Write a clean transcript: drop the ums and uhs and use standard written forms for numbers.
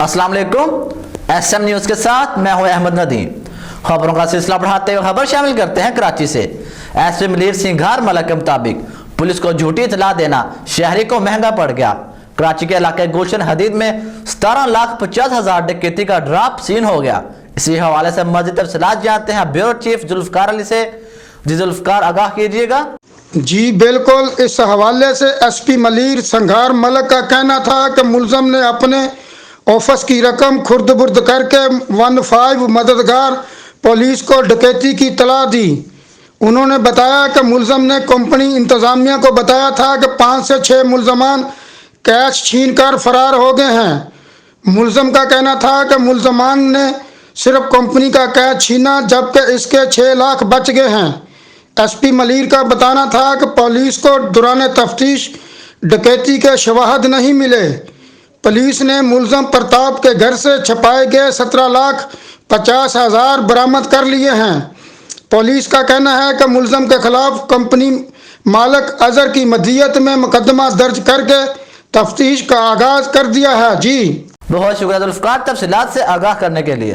अस्सलाम वालेकुम। SM news के साथ मैं हूं अहमद नदीम। खबरों का सिलसिला बढ़ाते हुए खबर शामिल करते हैं कराची से। एसपी मलिर सिंघार मलक के मुताबिक पुलिस को झूठी इतला देना शहरी को महंगा पड़ गया। कराची के इलाके गुलशन हदीद में 17,50,000 डकैती का ड्रॉप सीन हो गया। इसी हवाले से मज़ीद तफसीलात जानते हैं ब्यूरो चीफ जुल्फकार अली से। जी जुल्फकार, आगाह कीजिएगा। जी बिल्कुल, इस हवाले से एसपी मलिर सिंघार मलक का कहना था कि मुलजम ने अपने ऑफिस की रकम खुर्द बुर्द करके 15 मददगार पुलिस को डकैती की इत्तला दी। उन्होंने बताया कि मुलजम ने कंपनी इंतजामिया को बताया था कि 5 से 6 मुलजमान कैश छीन कर फरार हो गए हैं। मुलजम का कहना था कि मुलजमान ने सिर्फ कंपनी का कैश छीना जबकि इसके 6 लाख बच गए हैं। एसपी मलिर का बताना था कि पुलिस को दौरान तफ्तीश डकैती के शवाहद नहीं मिले। पुलिस ने मुलजम प्रताप के घर से छपाए गए 17,50,000 बरामद कर लिए हैं। पुलिस का कहना है कि मुलजम के खिलाफ कंपनी मालिक अजहर की मदीयत में मुकदमा दर्ज करके तफ्तीश का आगाज कर दिया है। जी बहुत शुक्रिया जुल्फकार, तफसीलात से आगाह करने के लिए।